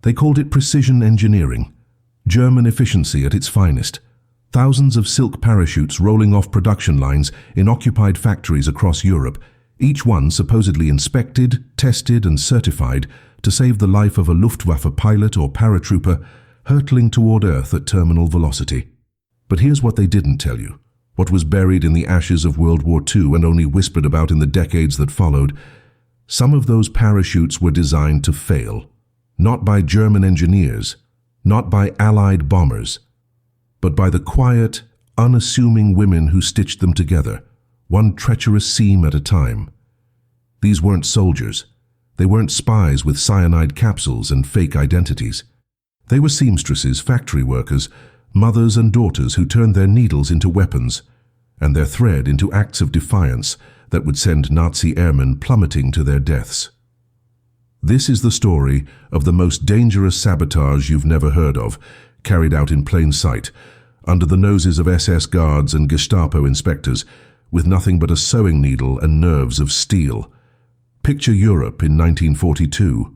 They called it precision engineering, German efficiency at its finest. Thousands of silk parachutes rolling off production lines in occupied factories across Europe, each one supposedly inspected, tested and certified to save the life of a Luftwaffe pilot or paratrooper hurtling toward Earth at terminal velocity. But here's what they didn't tell you, what was buried in the ashes of World War II and only whispered about in the decades that followed. Some of those parachutes were designed to fail, not by German engineers, not by Allied bombers, but by the quiet, unassuming women who stitched them together, one treacherous seam at a time. These weren't soldiers. They weren't spies with cyanide capsules and fake identities. They were seamstresses, factory workers, mothers and daughters who turned their needles into weapons and their thread into acts of defiance that would send Nazi airmen plummeting to their deaths. This is the story of the most dangerous sabotage you've never heard of, carried out in plain sight, under the noses of SS guards and Gestapo inspectors, with nothing but a sewing needle and nerves of steel. Picture Europe in 1942.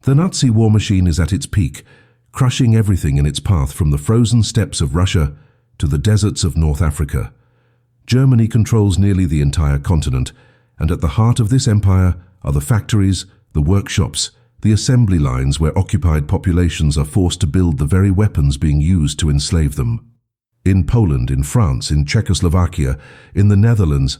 The Nazi war machine is at its peak, crushing everything in its path from the frozen steppes of Russia to the deserts of North Africa. Germany controls nearly the entire continent, and at the heart of this empire are the factories, the workshops, the assembly lines where occupied populations are forced to build the very weapons being used to enslave them. In Poland, in France, in Czechoslovakia, in the Netherlands,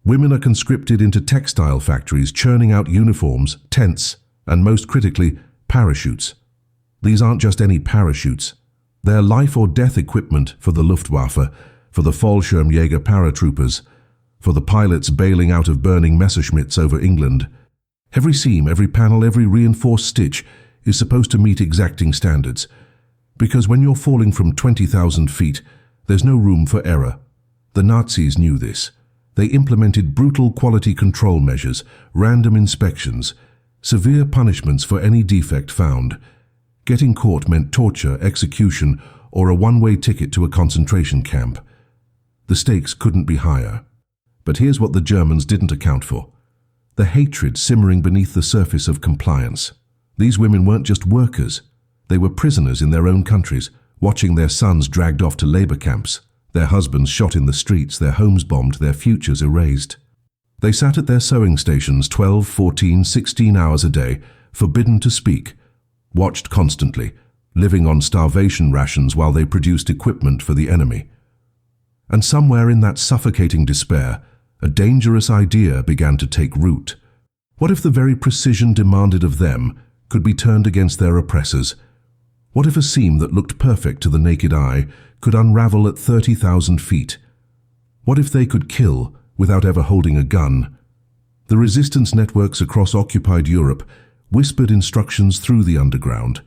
women are conscripted into textile factories churning out uniforms, tents, and most critically, parachutes. These aren't just any parachutes. They're life or death equipment for the Luftwaffe, for the Fallschirmjäger paratroopers, for the pilots bailing out of burning Messerschmitts over England. Every seam, every panel, every reinforced stitch is supposed to meet exacting standards. Because when you're falling from 20,000 feet, there's no room for error. The Nazis knew this. They implemented brutal quality control measures, random inspections, severe punishments for any defect found. Getting caught meant torture, execution, or a one-way ticket to a concentration camp. The stakes couldn't be higher. But here's what the Germans didn't account for: the hatred simmering beneath the surface of compliance. These women weren't just workers. They were prisoners in their own countries, watching their sons dragged off to labor camps, their husbands shot in the streets, their homes bombed, their futures erased. They sat at their sewing stations 12, 14, 16 hours a day, forbidden to speak, watched constantly, living on starvation rations while they produced equipment for the enemy. And somewhere in that suffocating despair, a dangerous idea began to take root. What if the very precision demanded of them could be turned against their oppressors? What if a seam that looked perfect to the naked eye could unravel at 30,000 feet? What if they could kill without ever holding a gun? The resistance networks across occupied Europe whispered instructions through the underground,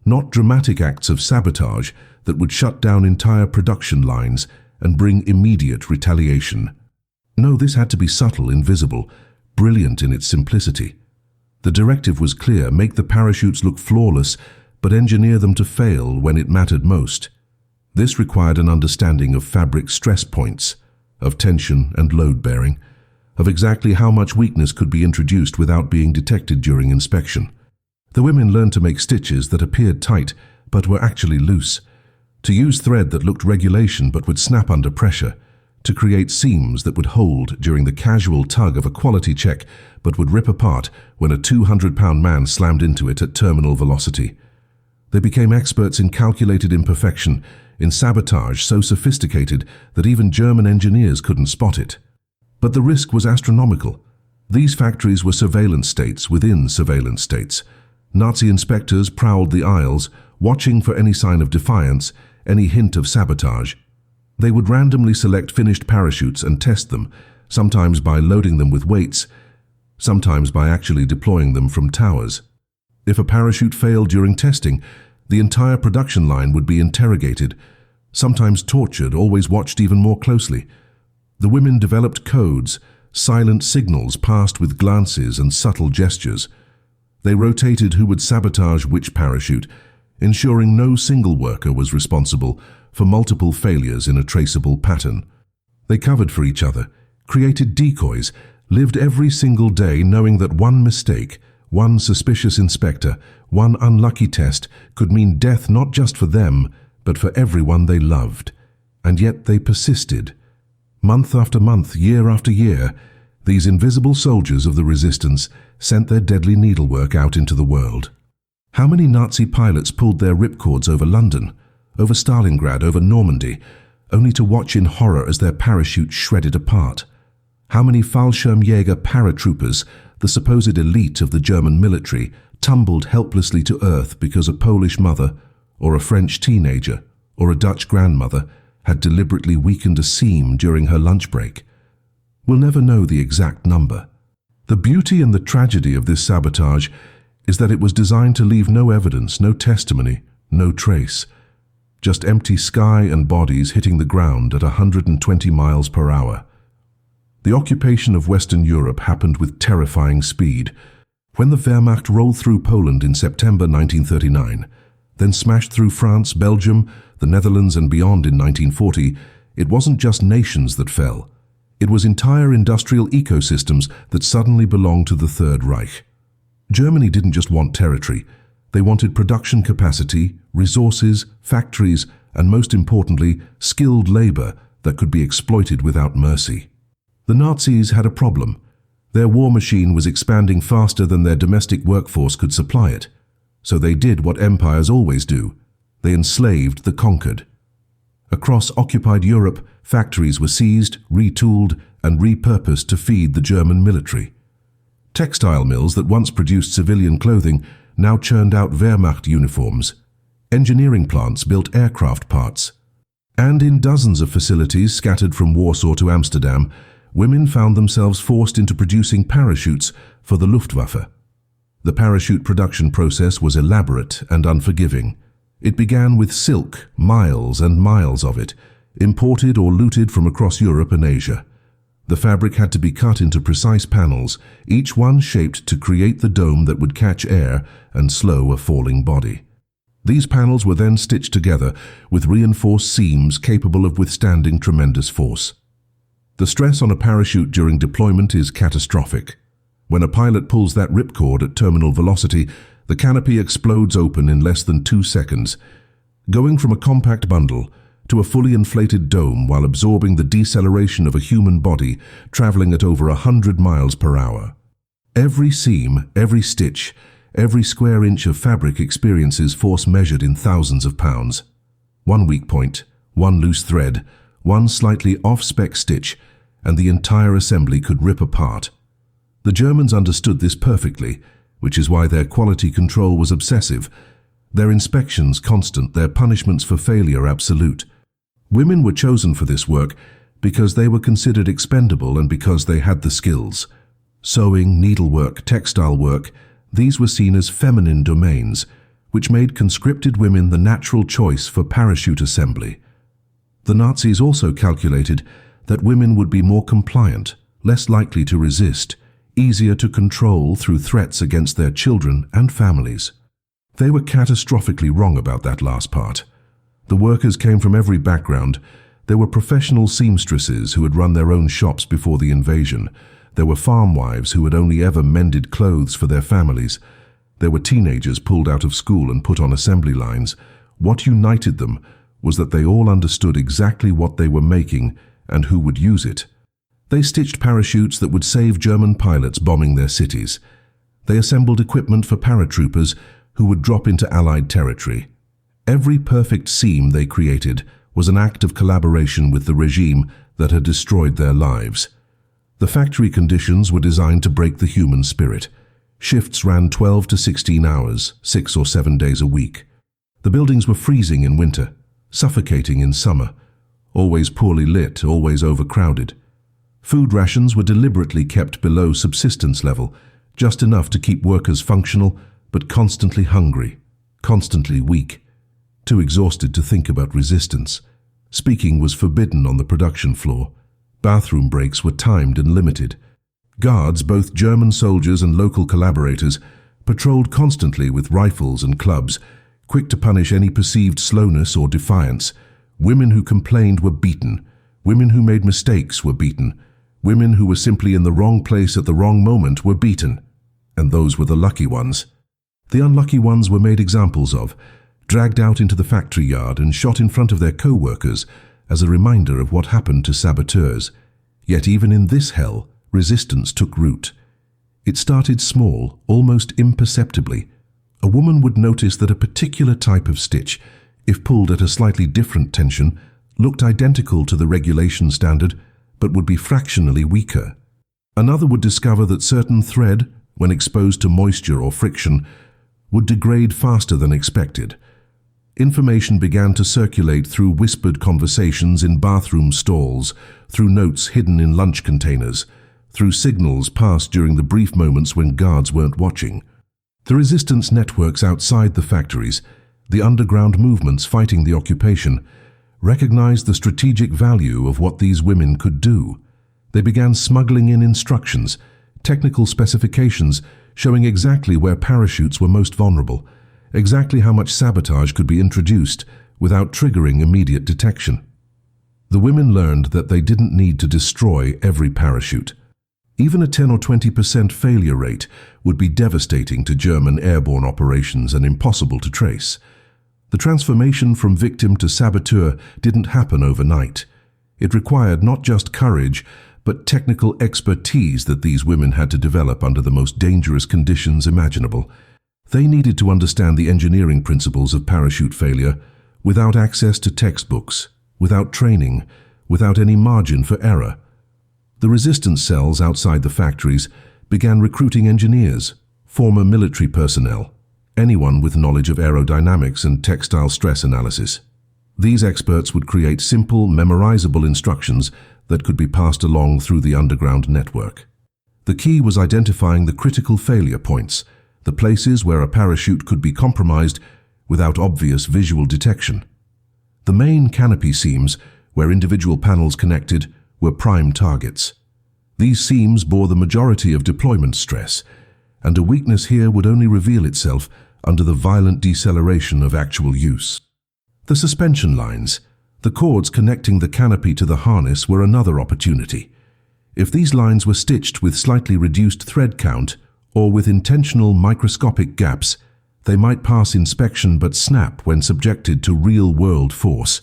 not dramatic acts of sabotage that would shut down entire production lines and bring immediate retaliation. No, this had to be subtle, invisible, brilliant in its simplicity. The directive was clear: make the parachutes look flawless, but engineer them to fail when it mattered most. This required an understanding of fabric stress points, of tension and load bearing, of exactly how much weakness could be introduced without being detected during inspection. The women learned to make stitches that appeared tight but were actually loose, to use thread that looked regulation but would snap under pressure, to create seams that would hold during the casual tug of a quality check but would rip apart when a 200-pound man slammed into it at terminal velocity. They became experts in calculated imperfection, in sabotage so sophisticated that even German engineers couldn't spot it. But the risk was astronomical. These factories were surveillance states within surveillance states. Nazi inspectors prowled the aisles, watching for any sign of defiance, any hint of sabotage. They would randomly select finished parachutes and test them, sometimes by loading them with weights, sometimes by actually deploying them from towers. If a parachute failed during testing, the entire production line would be interrogated, sometimes tortured, always watched even more closely. The women developed codes, silent signals passed with glances and subtle gestures. They rotated who would sabotage which parachute, ensuring no single worker was responsible for multiple failures in a traceable pattern. They covered for each other, created decoys, lived every single day knowing that one mistake, one suspicious inspector, one unlucky test could mean death not just for them, but for everyone they loved. And yet they persisted. Month after month, year after year, these invisible soldiers of the resistance sent their deadly needlework out into the world. How many Nazi pilots pulled their ripcords over London, over Stalingrad, over Normandy, only to watch in horror as their parachutes shredded apart? How many Fallschirmjäger paratroopers, the supposed elite of the German military, tumbled helplessly to earth because a Polish mother, or a French teenager, or a Dutch grandmother had deliberately weakened a seam during her lunch break? We'll never know the exact number. The beauty and the tragedy of this sabotage is that it was designed to leave no evidence, no testimony, no trace. Just empty sky and bodies hitting the ground at 120 miles per hour. The occupation of Western Europe happened with terrifying speed. When the Wehrmacht rolled through Poland in September 1939, then smashed through France, Belgium, the Netherlands and beyond in 1940, it wasn't just nations that fell. It was entire industrial ecosystems that suddenly belonged to the Third Reich. Germany didn't just want territory. They wanted production capacity, resources, factories, and most importantly, skilled labor that could be exploited without mercy. The Nazis had a problem. Their war machine was expanding faster than their domestic workforce could supply it. So they did what empires always do. They enslaved the conquered. Across occupied Europe, factories were seized, retooled, and repurposed to feed the German military. Textile mills that once produced civilian clothing now churned out Wehrmacht uniforms. Engineering plants built aircraft parts. And in dozens of facilities scattered from Warsaw to Amsterdam, women found themselves forced into producing parachutes for the Luftwaffe. The parachute production process was elaborate and unforgiving. It began with silk, miles and miles of it, imported or looted from across Europe and Asia. The fabric had to be cut into precise panels, each one shaped to create the dome that would catch air and slow a falling body. These panels were then stitched together with reinforced seams capable of withstanding tremendous force. The stress on a parachute during deployment is catastrophic. When a pilot pulls that ripcord at terminal velocity, the canopy explodes open in less than 2 seconds, going from a compact bundle to a fully inflated dome while absorbing the deceleration of a human body traveling at over 100 miles per hour. Every seam, every stitch, every square inch of fabric experiences force measured in thousands of pounds. One weak point, one loose thread, one slightly off-spec stitch, and the entire assembly could rip apart. The Germans understood this perfectly, which is why their quality control was obsessive, their inspections constant, their punishments for failure absolute. Women were chosen for this work because they were considered expendable and because they had the skills. Sewing, needlework, textile work, these were seen as feminine domains, which made conscripted women the natural choice for parachute assembly. The Nazis also calculated that women would be more compliant, less likely to resist, easier to control through threats against their children and families. They were catastrophically wrong about that last part. The workers came from every background. There were professional seamstresses who had run their own shops before the invasion. There were farm wives who had only ever mended clothes for their families. There were teenagers pulled out of school and put on assembly lines. What united them was that they all understood exactly what they were making and who would use it. They stitched parachutes that would save German pilots bombing their cities. They assembled equipment for paratroopers who would drop into Allied territory. Every perfect seam they created was an act of collaboration with the regime that had destroyed their lives. The factory conditions were designed to break the human spirit. Shifts ran 12 to 16 hours, 6 or 7 days a week. The buildings were freezing in winter, suffocating in summer, always poorly lit, always overcrowded. Food rations were deliberately kept below subsistence level, just enough to keep workers functional, but constantly hungry, constantly weak, too exhausted to think about resistance. Speaking was forbidden on the production floor. Bathroom breaks were timed and limited. Guards, both German soldiers and local collaborators, patrolled constantly with rifles and clubs, quick to punish any perceived slowness or defiance. Women who complained were beaten. Women who made mistakes were beaten. Women who were simply in the wrong place at the wrong moment were beaten. And those were the lucky ones. The unlucky ones were made examples of, dragged out into the factory yard and shot in front of their co-workers as a reminder of what happened to saboteurs. Yet even in this hell, resistance took root. It started small, almost imperceptibly. A woman would notice that a particular type of stitch, if pulled at a slightly different tension, looked identical to the regulation standard, but would be fractionally weaker. Another would discover that certain thread, when exposed to moisture or friction, would degrade faster than expected. Information began to circulate through whispered conversations in bathroom stalls, through notes hidden in lunch containers, through signals passed during the brief moments when guards weren't watching. The resistance networks outside the factories, the underground movements fighting the occupation, recognized the strategic value of what these women could do. They began smuggling in instructions, technical specifications showing exactly where parachutes were most vulnerable, exactly how much sabotage could be introduced without triggering immediate detection. The women learned that they didn't need to destroy every parachute. Even a 10 or 20% failure rate would be devastating to German airborne operations and impossible to trace. The transformation from victim to saboteur didn't happen overnight. It required not just courage, but technical expertise that these women had to develop under the most dangerous conditions imaginable. They needed to understand the engineering principles of parachute failure without access to textbooks, without training, without any margin for error. The resistance cells outside the factories began recruiting engineers, former military personnel, anyone with knowledge of aerodynamics and textile stress analysis. These experts would create simple, memorizable instructions that could be passed along through the underground network. The key was identifying the critical failure points, the places where a parachute could be compromised without obvious visual detection. The main canopy seams, where individual panels connected, were prime targets. These seams bore the majority of deployment stress, and a weakness here would only reveal itself under the violent deceleration of actual use. The suspension lines, the cords connecting the canopy to the harness, were another opportunity. If these lines were stitched with slightly reduced thread count or with intentional microscopic gaps, they might pass inspection but snap when subjected to real-world force.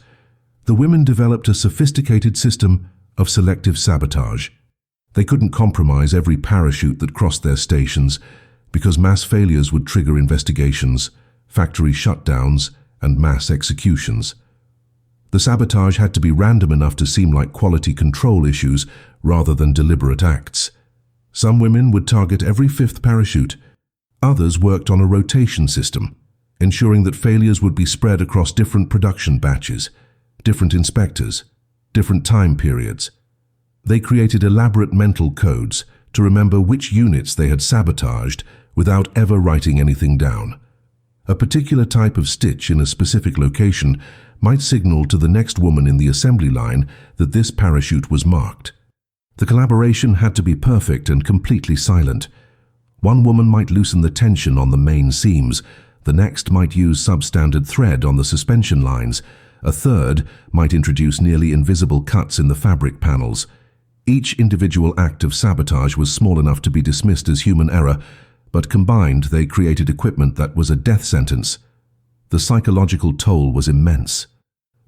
The women developed a sophisticated system of selective sabotage. They couldn't compromise every parachute that crossed their stations because mass failures would trigger investigations, factory shutdowns, and mass executions. The sabotage had to be random enough to seem like quality control issues rather than deliberate acts. Some women would target every fifth parachute. Others worked on a rotation system, ensuring that failures would be spread across different production batches, different inspectors, different time periods. They created elaborate mental codes to remember which units they had sabotaged without ever writing anything down. A particular type of stitch in a specific location might signal to the next woman in the assembly line that this parachute was marked. The collaboration had to be perfect and completely silent. One woman might loosen the tension on the main seams, the next might use substandard thread on the suspension lines, a third might introduce nearly invisible cuts in the fabric panels. Each individual act of sabotage was small enough to be dismissed as human error, but combined they created equipment that was a death sentence. The psychological toll was immense.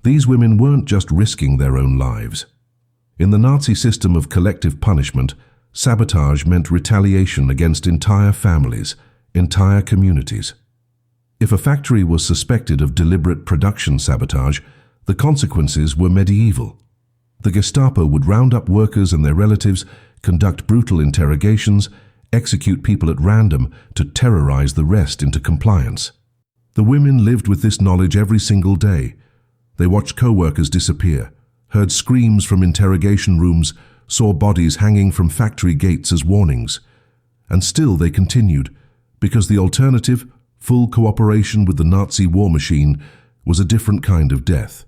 These women weren't just risking their own lives. In the Nazi system of collective punishment, sabotage meant retaliation against entire families, entire communities. If a factory was suspected of deliberate production sabotage, the consequences were medieval. The Gestapo would round up workers and their relatives, conduct brutal interrogations, execute people at random to terrorize the rest into compliance. The women lived with this knowledge every single day. They watched co-workers disappear, heard screams from interrogation rooms, saw bodies hanging from factory gates as warnings. And still they continued, because the alternative, full cooperation with the Nazi war machine, was a different kind of death.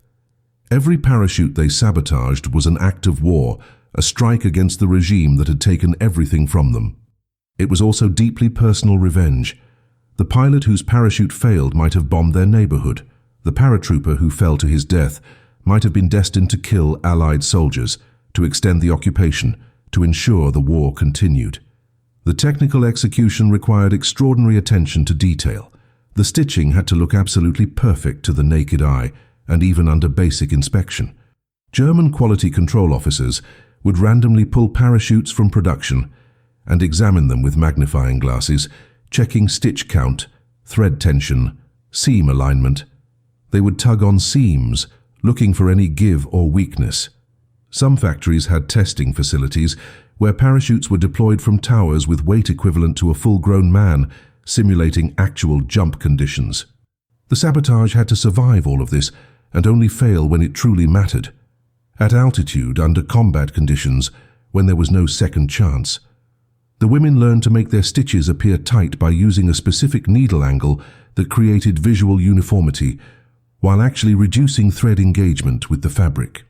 Every parachute they sabotaged was an act of war, a strike against the regime that had taken everything from them. It was also deeply personal revenge. The pilot whose parachute failed might have bombed their neighborhood. The paratrooper who fell to his death might have been destined to kill Allied soldiers, to extend the occupation, to ensure the war continued. The technical execution required extraordinary attention to detail. The stitching had to look absolutely perfect to the naked eye, and even under basic inspection. German quality control officers would randomly pull parachutes from production and examine them with magnifying glasses, checking stitch count, thread tension, seam alignment. They would tug on seams, looking for any give or weakness. Some factories had testing facilities where parachutes were deployed from towers with weight equivalent to a full-grown man, simulating actual jump conditions. The sabotage had to survive all of this and only fail when it truly mattered. At altitude, under combat conditions, when there was no second chance. The women learned to make their stitches appear tight by using a specific needle angle that created visual uniformity, while actually reducing thread engagement with the fabric.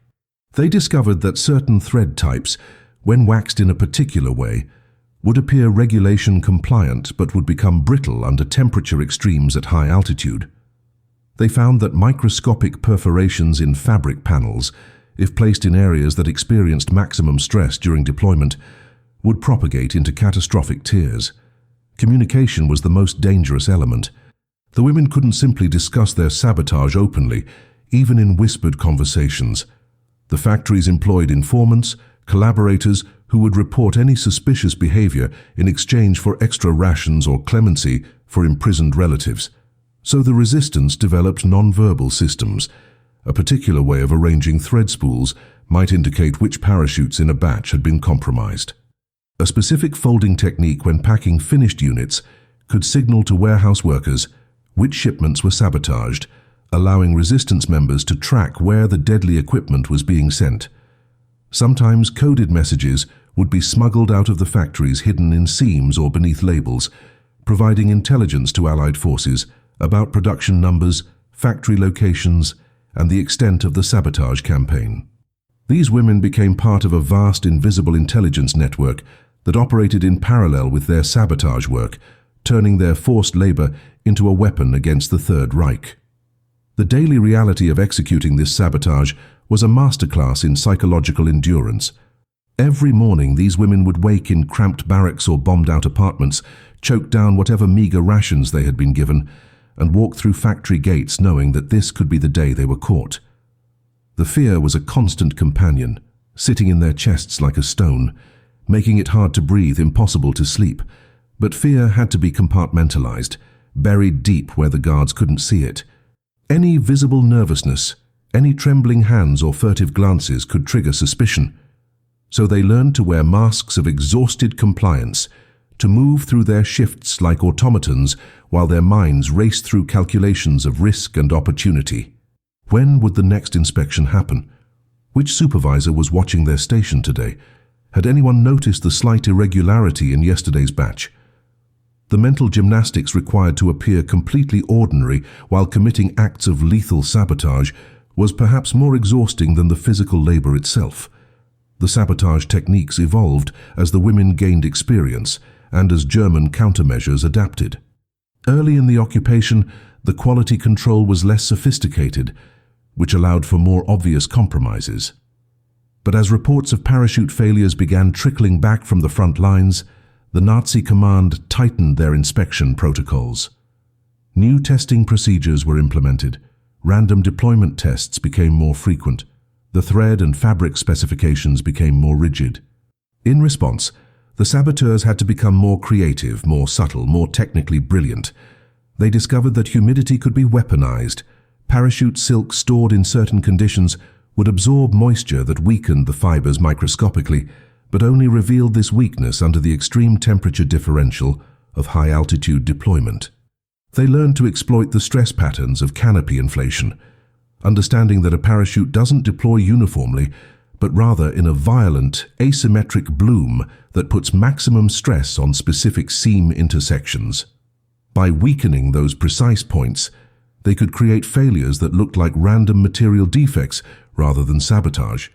They discovered that certain thread types, when waxed in a particular way, would appear regulation compliant but would become brittle under temperature extremes at high altitude. They found that microscopic perforations in fabric panels, if placed in areas that experienced maximum stress during deployment, would propagate into catastrophic tears. Communication was the most dangerous element. The women couldn't simply discuss their sabotage openly, even in whispered conversations. The factories employed informants, collaborators who would report any suspicious behavior in exchange for extra rations or clemency for imprisoned relatives. So the resistance developed non-verbal systems. A particular way of arranging thread spools might indicate which parachutes in a batch had been compromised. A specific folding technique when packing finished units could signal to warehouse workers which shipments were sabotaged, allowing resistance members to track where the deadly equipment was being sent. Sometimes coded messages would be smuggled out of the factories hidden in seams or beneath labels, providing intelligence to Allied forces about production numbers, factory locations, and the extent of the sabotage campaign. These women became part of a vast invisible intelligence network that operated in parallel with their sabotage work, turning their forced labor into a weapon against the Third Reich. The daily reality of executing this sabotage was a masterclass in psychological endurance. Every morning these women would wake in cramped barracks or bombed-out apartments, choke down whatever meager rations they had been given, and walk through factory gates knowing that this could be the day they were caught. The fear was a constant companion, sitting in their chests like a stone, making it hard to breathe, impossible to sleep. But fear had to be compartmentalized, buried deep where the guards couldn't see it. Any visible nervousness, any trembling hands or furtive glances could trigger suspicion. So they learned to wear masks of exhausted compliance, to move through their shifts like automatons while their minds raced through calculations of risk and opportunity. When would the next inspection happen? Which supervisor was watching their station today? Had anyone noticed the slight irregularity in yesterday's batch? The mental gymnastics required to appear completely ordinary while committing acts of lethal sabotage was perhaps more exhausting than the physical labor itself. The sabotage techniques evolved as the women gained experience and as German countermeasures adapted. Early in the occupation, the quality control was less sophisticated, which allowed for more obvious compromises. But as reports of parachute failures began trickling back from the front lines, the Nazi command tightened their inspection protocols. New testing procedures were implemented. Random deployment tests became more frequent. The thread and fabric specifications became more rigid. In response, the saboteurs had to become more creative, more subtle, more technically brilliant. They discovered that humidity could be weaponized. Parachute silk stored in certain conditions would absorb moisture that weakened the fibers microscopically, but only revealed this weakness under the extreme temperature differential of high-altitude deployment. They learned to exploit the stress patterns of canopy inflation, understanding that a parachute doesn't deploy uniformly, but rather in a violent, asymmetric bloom that puts maximum stress on specific seam intersections. By weakening those precise points, they could create failures that looked like random material defects rather than sabotage.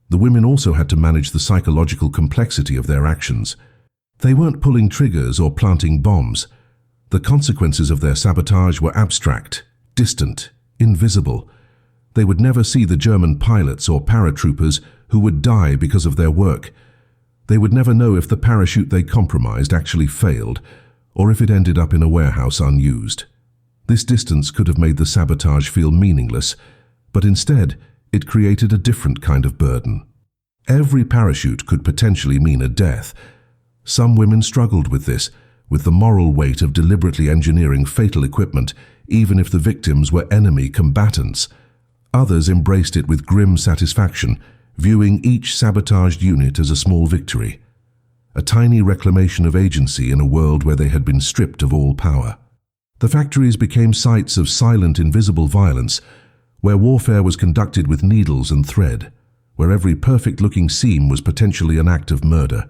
The women also had to manage the psychological complexity of their actions. They weren't pulling triggers or planting bombs. The consequences of their sabotage were abstract, distant, invisible. They would never see the German pilots or paratroopers who would die because of their work. They would never know if the parachute they compromised actually failed, or if it ended up in a warehouse unused. This distance could have made the sabotage feel meaningless, but instead, it created a different kind of burden. Every parachute could potentially mean a death. Some women struggled with this, with the moral weight of deliberately engineering fatal equipment, even if the victims were enemy combatants. Others embraced it with grim satisfaction, viewing each sabotaged unit as a small victory, a tiny reclamation of agency in a world where they had been stripped of all power. The factories became sites of silent, invisible violence, where warfare was conducted with needles and thread, where every perfect-looking seam was potentially an act of murder.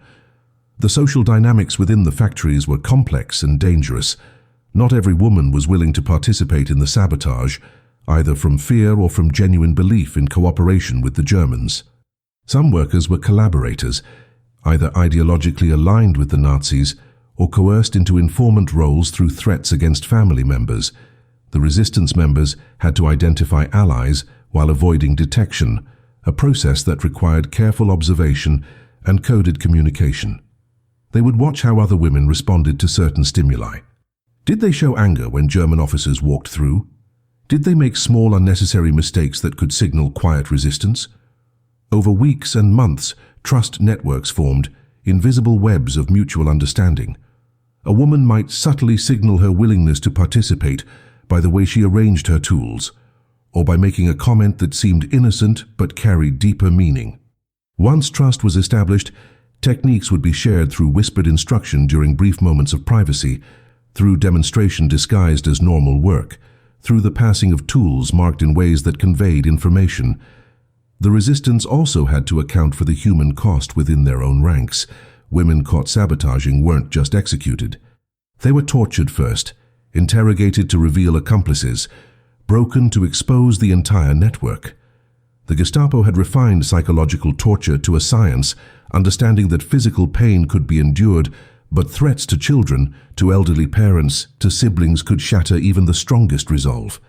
The social dynamics within the factories were complex and dangerous. Not every woman was willing to participate in the sabotage, either from fear or from genuine belief in cooperation with the Germans. Some workers were collaborators, either ideologically aligned with the Nazis or coerced into informant roles through threats against family members. The resistance members had to identify allies while avoiding detection, a process that required careful observation and coded communication. They would watch how other women responded to certain stimuli. Did they show anger when German officers walked through? Did they make small, unnecessary mistakes that could signal quiet resistance? Over weeks and months, trust networks formed, invisible webs of mutual understanding. A woman might subtly signal her willingness to participate by the way she arranged her tools, or by making a comment that seemed innocent but carried deeper meaning. Once trust was established, techniques would be shared through whispered instruction during brief moments of privacy, through demonstration disguised as normal work, through the passing of tools marked in ways that conveyed information. The resistance also had to account for the human cost within their own ranks. Women caught sabotaging weren't just executed. They were tortured first, interrogated to reveal accomplices, broken to expose the entire network. The Gestapo had refined psychological torture to a science, understanding that physical pain could be endured, but threats to children, to elderly parents, to siblings could shatter even the strongest resolve.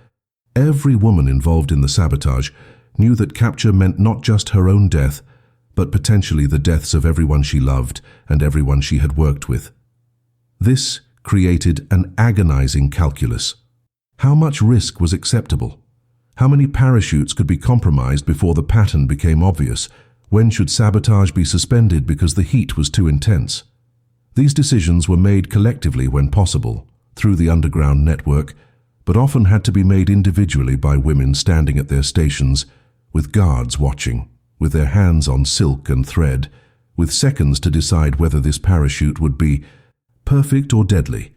Every woman involved in the sabotage knew that capture meant not just her own death, but potentially the deaths of everyone she loved and everyone she had worked with. This created an agonizing calculus. How much risk was acceptable? How many parachutes could be compromised before the pattern became obvious? When should sabotage be suspended because the heat was too intense? These decisions were made collectively when possible, through the underground network, but often had to be made individually by women standing at their stations, with guards watching, with their hands on silk and thread, with seconds to decide whether this parachute would be perfect or deadly.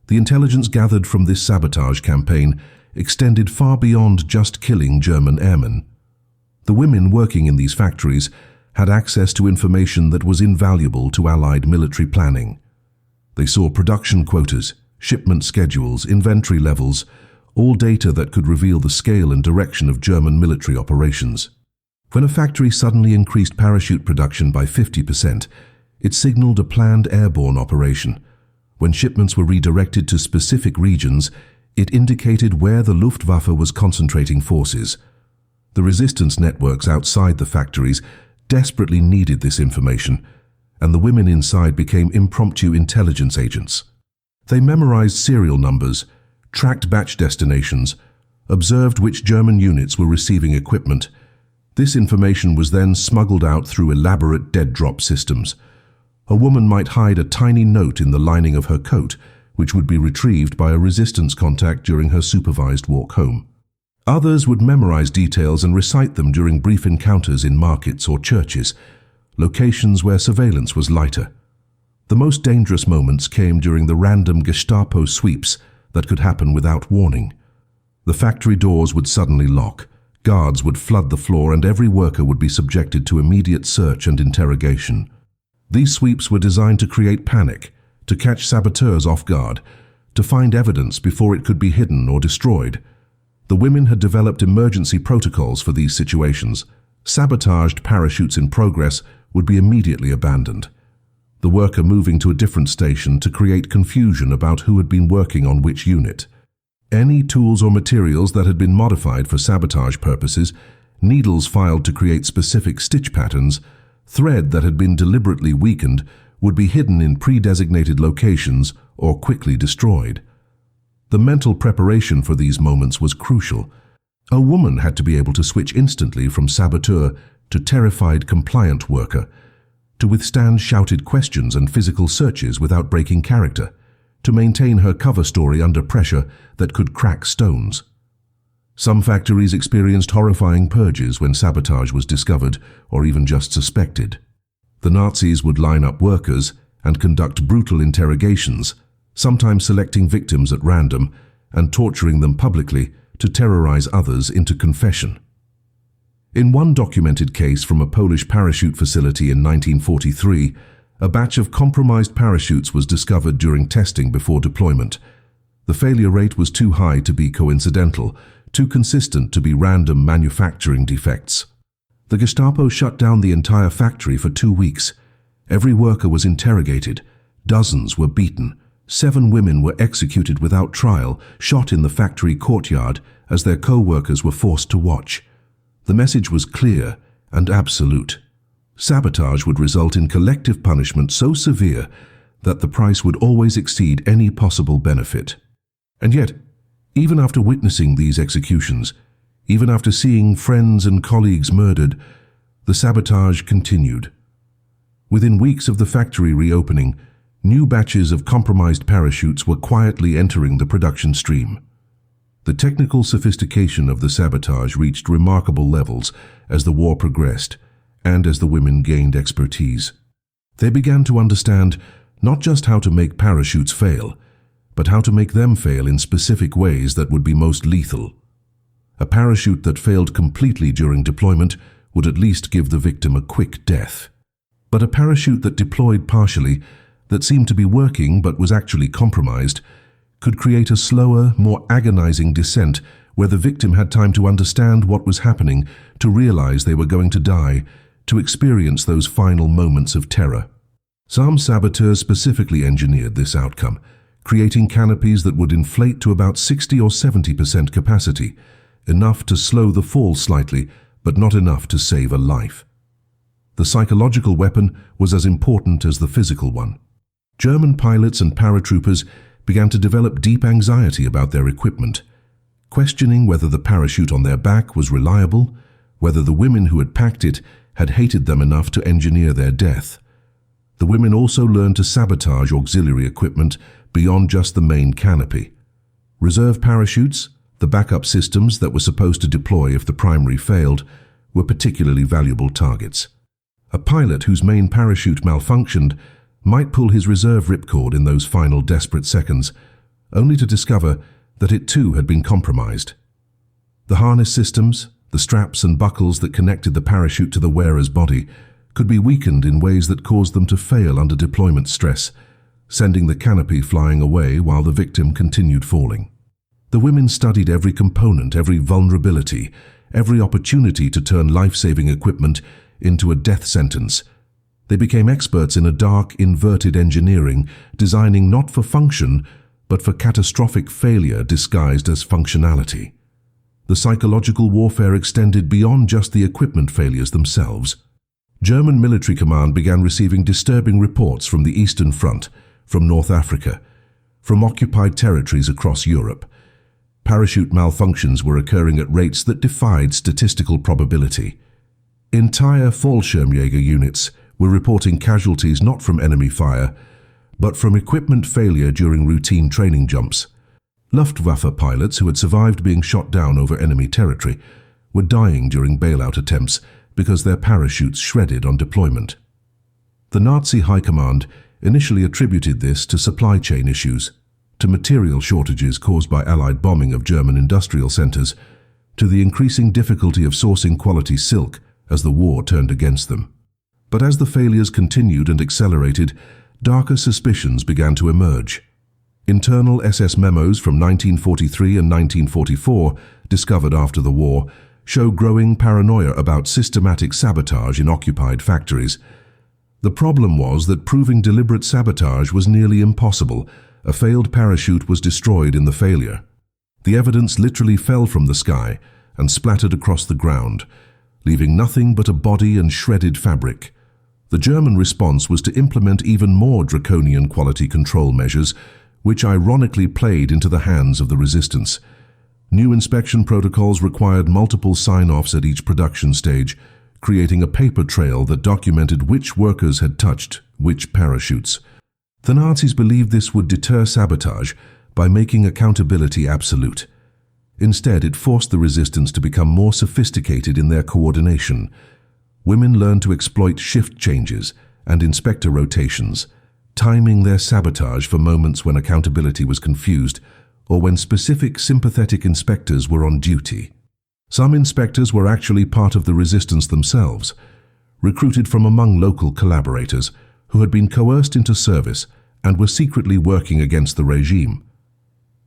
The intelligence gathered from this sabotage campaign extended far beyond just killing German airmen. The women working in these factories had access to information that was invaluable to Allied military planning. They saw production quotas, shipment schedules, inventory levels, all data that could reveal the scale and direction of German military operations. When a factory suddenly increased parachute production by 50%, it signaled a planned airborne operation. When shipments were redirected to specific regions, it indicated where the Luftwaffe was concentrating forces. The resistance networks outside the factories desperately needed this information, and the women inside became impromptu intelligence agents. They memorized serial numbers, tracked batch destinations, observed which German units were receiving equipment. This information was then smuggled out through elaborate dead-drop systems. A woman might hide a tiny note in the lining of her coat, which would be retrieved by a resistance contact during her supervised walk home. Others would memorize details and recite them during brief encounters in markets or churches, locations where surveillance was lighter. The most dangerous moments came during the random Gestapo sweeps that could happen without warning. The factory doors would suddenly lock, guards would flood the floor, and every worker would be subjected to immediate search and interrogation. These sweeps were designed to create panic, to catch saboteurs off guard, to find evidence before it could be hidden or destroyed. The women had developed emergency protocols for these situations. Sabotaged parachutes in progress would be immediately abandoned, the worker moving to a different station to create confusion about who had been working on which unit. Any tools or materials that had been modified for sabotage purposes, needles filed to create specific stitch patterns, Thread that had been deliberately weakened would be hidden in pre-designated locations or quickly destroyed. The mental preparation for these moments was crucial. A woman had to be able to switch instantly from saboteur to terrified compliant worker, to withstand shouted questions and physical searches without breaking character, to maintain her cover story under pressure that could crack stones. Some factories experienced horrifying purges when sabotage was discovered or even just suspected. The Nazis would line up workers and conduct brutal interrogations, sometimes selecting victims at random and torturing them publicly to terrorize others into confession. In one documented case from a Polish parachute facility in 1943, a batch of compromised parachutes was discovered during testing before deployment. The failure rate was too high to be coincidental, too consistent to be random manufacturing defects. The Gestapo shut down the entire factory for 2 weeks. Every worker was interrogated. Dozens were beaten. 7 women were executed without trial, shot in the factory courtyard as their co-workers were forced to watch. The message was clear and absolute. Sabotage would result in collective punishment so severe that the price would always exceed any possible benefit. And yet, even after witnessing these executions, even after seeing friends and colleagues murdered, the sabotage continued. Within weeks of the factory reopening, new batches of compromised parachutes were quietly entering the production stream. The technical sophistication of the sabotage reached remarkable levels as the war progressed and as the women gained expertise. They began to understand not just how to make parachutes fail, but how to make them fail in specific ways that would be most lethal. A parachute that failed completely during deployment would at least give the victim a quick death. But a parachute that deployed partially, that seemed to be working but was actually compromised, could create a slower, more agonizing descent where the victim had time to understand what was happening, to realize they were going to die, to experience those final moments of terror. Some saboteurs specifically engineered this outcome, creating canopies that would inflate to about 60 or 70% capacity, enough to slow the fall slightly, but not enough to save a life. The psychological weapon was as important as the physical one. German pilots and paratroopers began to develop deep anxiety about their equipment, questioning whether the parachute on their back was reliable, whether the women who had packed it had hated them enough to engineer their death. The women also learned to sabotage auxiliary equipment beyond just the main canopy. Reserve parachutes, the backup systems that were supposed to deploy if the primary failed, were particularly valuable targets. A pilot whose main parachute malfunctioned might pull his reserve ripcord in those final desperate seconds, only to discover that it too had been compromised. The harness systems, the straps and buckles that connected the parachute to the wearer's body, could be weakened in ways that caused them to fail under deployment stress, sending the canopy flying away while the victim continued falling. The women studied every component, every vulnerability, every opportunity to turn life-saving equipment into a death sentence. They became experts in a dark, inverted engineering, designing not for function, but for catastrophic failure disguised as functionality. The psychological warfare extended beyond just the equipment failures themselves. German military command began receiving disturbing reports from the Eastern Front, from North Africa, from occupied territories across Europe. Parachute malfunctions were occurring at rates that defied statistical probability. Entire Fallschirmjäger units were reporting casualties not from enemy fire, but from equipment failure during routine training jumps. Luftwaffe pilots who had survived being shot down over enemy territory were dying during bailout attempts because their parachutes shredded on deployment. The Nazi high command initially attributed this to supply chain issues, to material shortages caused by Allied bombing of German industrial centers, to the increasing difficulty of sourcing quality silk as the war turned against them. But as the failures continued and accelerated, darker suspicions began to emerge. Internal SS memos from 1943 and 1944, discovered after the war, show growing paranoia about systematic sabotage in occupied factories. The problem was that proving deliberate sabotage was nearly impossible. A failed parachute was destroyed in the failure. The evidence literally fell from the sky and splattered across the ground, leaving nothing but a body and shredded fabric. The German response was to implement even more draconian quality control measures, which ironically played into the hands of the resistance. New inspection protocols required multiple sign-offs at each production stage, creating a paper trail that documented which workers had touched which parachutes. The Nazis believed this would deter sabotage by making accountability absolute. Instead, it forced the resistance to become more sophisticated in their coordination. Women learned to exploit shift changes and inspector rotations, timing their sabotage for moments when accountability was confused or when specific sympathetic inspectors were on duty. Some inspectors were actually part of the resistance themselves, recruited from among local collaborators who had been coerced into service and were secretly working against the regime.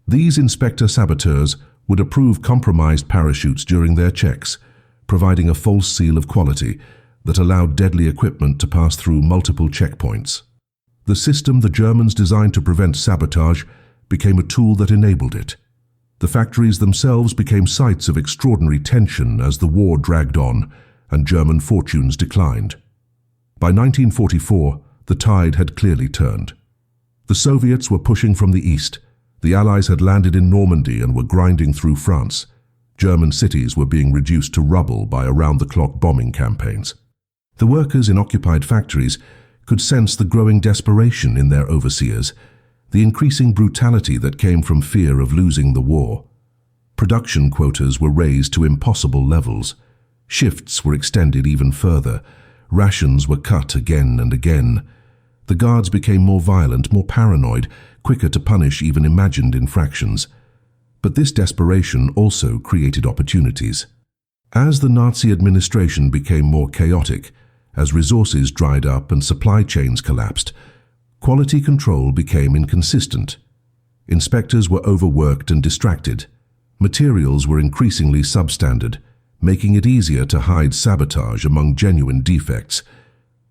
These inspector saboteurs would approve compromised parachutes during their checks, providing a false seal of quality that allowed deadly equipment to pass through multiple checkpoints. The system the Germans designed to prevent sabotage became a tool that enabled it. The factories themselves became sites of extraordinary tension as the war dragged on and German fortunes declined. By 1944, the tide had clearly turned. The Soviets were pushing from the east. The Allies had landed in Normandy and were grinding through France. German cities were being reduced to rubble by around-the-clock bombing campaigns. The workers in occupied factories could sense the growing desperation in their overseers, the increasing brutality that came from fear of losing the war. Production quotas were raised to impossible levels. Shifts were extended even further. Rations were cut again and again. The guards became more violent, more paranoid, quicker to punish even imagined infractions. But this desperation also created opportunities. As the Nazi administration became more chaotic, as resources dried up and supply chains collapsed, quality control became inconsistent. Inspectors were overworked and distracted. Materials were increasingly substandard, making it easier to hide sabotage among genuine defects.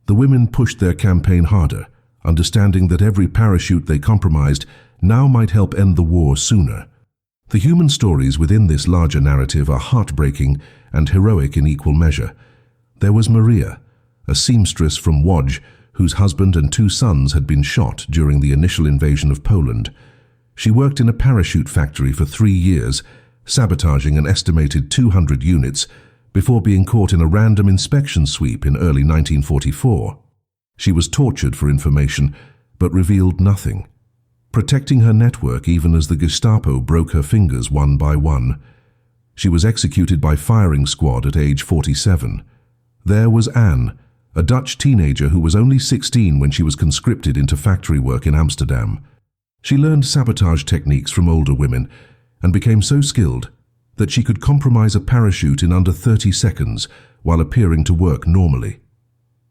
The women pushed their campaign harder, understanding that every parachute they compromised now might help end the war sooner. The human stories within this larger narrative are heartbreaking and heroic in equal measure. There was Maria, a seamstress from Łódź, whose husband and 2 sons had been shot during the initial invasion of Poland. She worked in a parachute factory for 3 years, sabotaging an estimated 200 units, before being caught in a random inspection sweep in early 1944. She was tortured for information, but revealed nothing, protecting her network even as the Gestapo broke her fingers one by one. She was executed by firing squad at age 47. There was Anne, a Dutch teenager who was only 16 when she was conscripted into factory work in Amsterdam. She learned sabotage techniques from older women and became so skilled that she could compromise a parachute in under 30 seconds while appearing to work normally.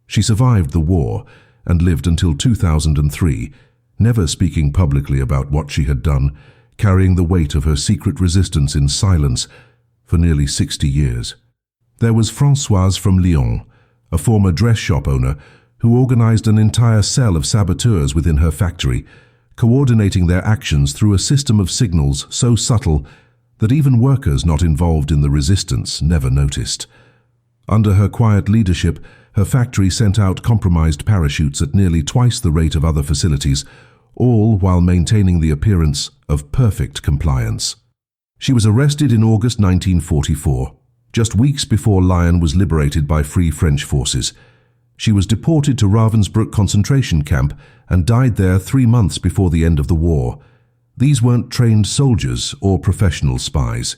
She survived the war and lived until 2003, never speaking publicly about what she had done, carrying the weight of her secret resistance in silence for nearly 60 years. There was Françoise from Lyon, a former dress shop owner who organized an entire cell of saboteurs within her factory, coordinating their actions through a system of signals so subtle that even workers not involved in the resistance never noticed. Under her quiet leadership, her factory sent out compromised parachutes at nearly twice the rate of other facilities, all while maintaining the appearance of perfect compliance. She was arrested in August 1944, just weeks before Lyon was liberated by Free French forces. She was deported to Ravensbrück concentration camp and died there 3 months before the end of the war. These weren't trained soldiers or professional spies.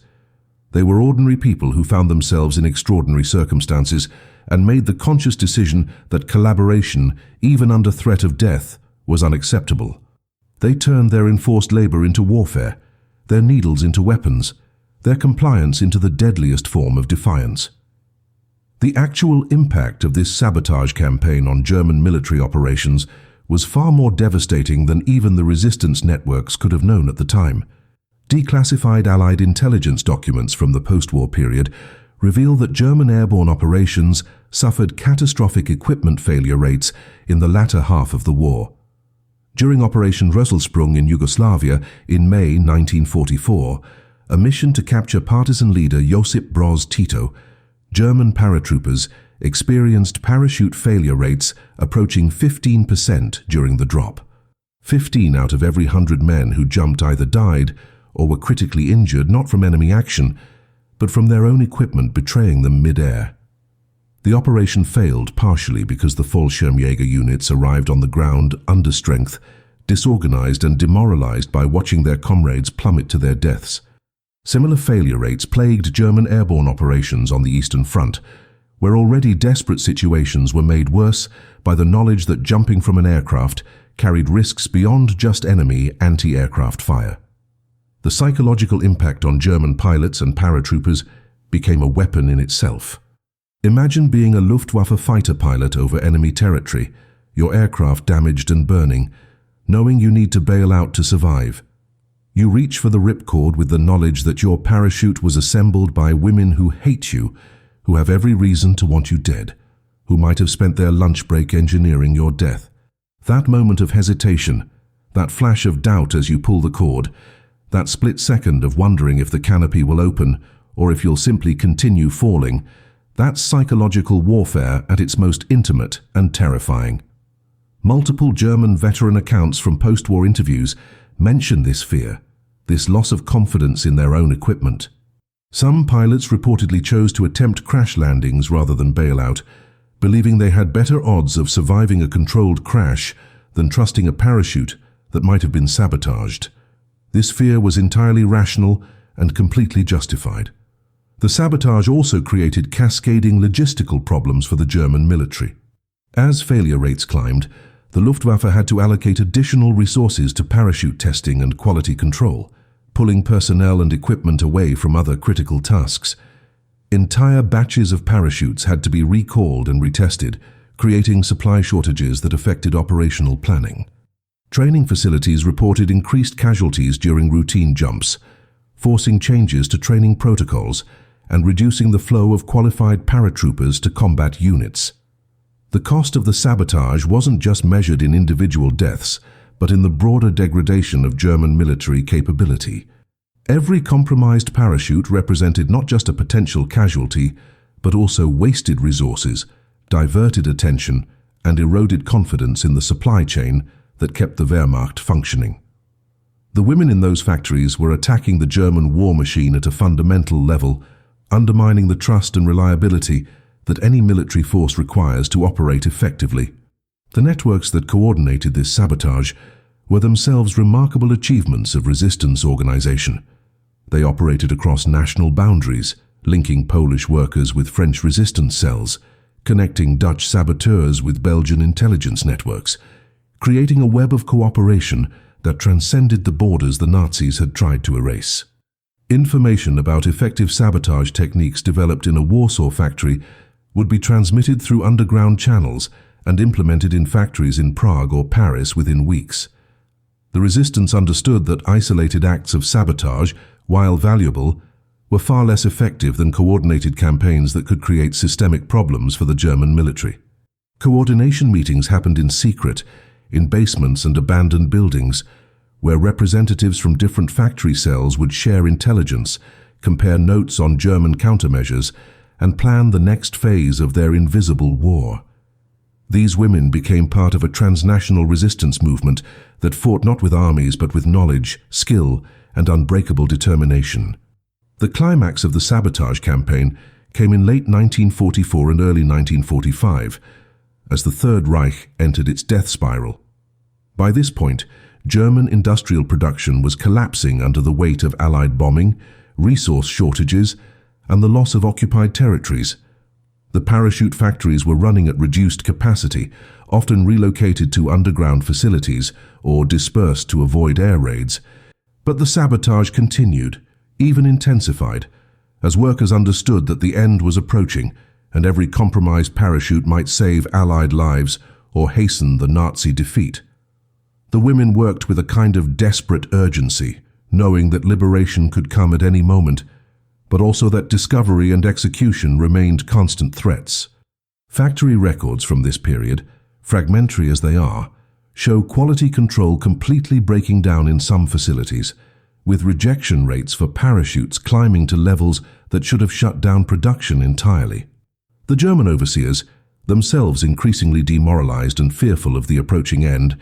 They were ordinary people who found themselves in extraordinary circumstances and made the conscious decision that collaboration, even under threat of death, was unacceptable. They turned their enforced labor into warfare, their needles into weapons, their compliance into the deadliest form of defiance. The actual impact of this sabotage campaign on German military operations was far more devastating than even the resistance networks could have known at the time. Declassified Allied intelligence documents from the post-war period reveal that German airborne operations suffered catastrophic equipment failure rates in the latter half of the war. During Operation Rösselsprung in Yugoslavia in May 1944, a mission to capture partisan leader Josip Broz Tito, German paratroopers experienced parachute failure rates approaching 15% during the drop. 15 out of every 100 men who jumped either died or were critically injured, not from enemy action, but from their own equipment betraying them mid-air. The operation failed partially because the Fallschirmjäger units arrived on the ground under strength, disorganized and demoralized by watching their comrades plummet to their deaths. Similar failure rates plagued German airborne operations on the Eastern Front, where already desperate situations were made worse by the knowledge that jumping from an aircraft carried risks beyond just enemy anti-aircraft fire. The psychological impact on German pilots and paratroopers became a weapon in itself. Imagine being a Luftwaffe fighter pilot over enemy territory, your aircraft damaged and burning, knowing you need to bail out to survive. You reach for the ripcord with the knowledge that your parachute was assembled by women who hate you, who have every reason to want you dead, who might have spent their lunch break engineering your death. That moment of hesitation, that flash of doubt as you pull the cord, that split second of wondering if the canopy will open or if you'll simply continue falling, that's psychological warfare at its most intimate and terrifying. Multiple German veteran accounts from post-war interviews mention this fear, this loss of confidence in their own equipment. Some pilots reportedly chose to attempt crash landings rather than bail out, believing they had better odds of surviving a controlled crash than trusting a parachute that might have been sabotaged. This fear was entirely rational and completely justified. The sabotage also created cascading logistical problems for the German military. As failure rates climbed, the Luftwaffe had to allocate additional resources to parachute testing and quality control, pulling personnel and equipment away from other critical tasks. Entire batches of parachutes had to be recalled and retested, creating supply shortages that affected operational planning. Training facilities reported increased casualties during routine jumps, forcing changes to training protocols and reducing the flow of qualified paratroopers to combat units. The cost of the sabotage wasn't just measured in individual deaths, but in the broader degradation of German military capability. Every compromised parachute represented not just a potential casualty, but also wasted resources, diverted attention, and eroded confidence in the supply chain that kept the Wehrmacht functioning. The women in those factories were attacking the German war machine at a fundamental level, undermining the trust and reliability that any military force requires to operate effectively. The networks that coordinated this sabotage were themselves remarkable achievements of resistance organization. They operated across national boundaries, linking Polish workers with French resistance cells, connecting Dutch saboteurs with Belgian intelligence networks, creating a web of cooperation that transcended the borders the Nazis had tried to erase. Information about effective sabotage techniques developed in a Warsaw factory would be transmitted through underground channels and implemented in factories in Prague or Paris within weeks. The resistance understood that isolated acts of sabotage, while valuable, were far less effective than coordinated campaigns that could create systemic problems for the German military. Coordination meetings happened in secret, in basements and abandoned buildings, where representatives from different factory cells would share intelligence, compare notes on German countermeasures, and plan the next phase of their invisible war. These women became part of a transnational resistance movement that fought not with armies but with knowledge, skill, and unbreakable determination. The climax of the sabotage campaign came in late 1944 and early 1945, as the Third Reich entered its death spiral. By this point, German industrial production was collapsing under the weight of Allied bombing, resource shortages, and the loss of occupied territories. The parachute factories were running at reduced capacity, often relocated to underground facilities or dispersed to avoid air raids. But the sabotage continued, even intensified, as workers understood that the end was approaching and every compromised parachute might save Allied lives or hasten the Nazi defeat. The women worked with a kind of desperate urgency, knowing that liberation could come at any moment, but also that discovery and execution remained constant threats. Factory records from this period, fragmentary as they are, show quality control completely breaking down in some facilities, with rejection rates for parachutes climbing to levels that should have shut down production entirely. The German overseers, themselves increasingly demoralized and fearful of the approaching end,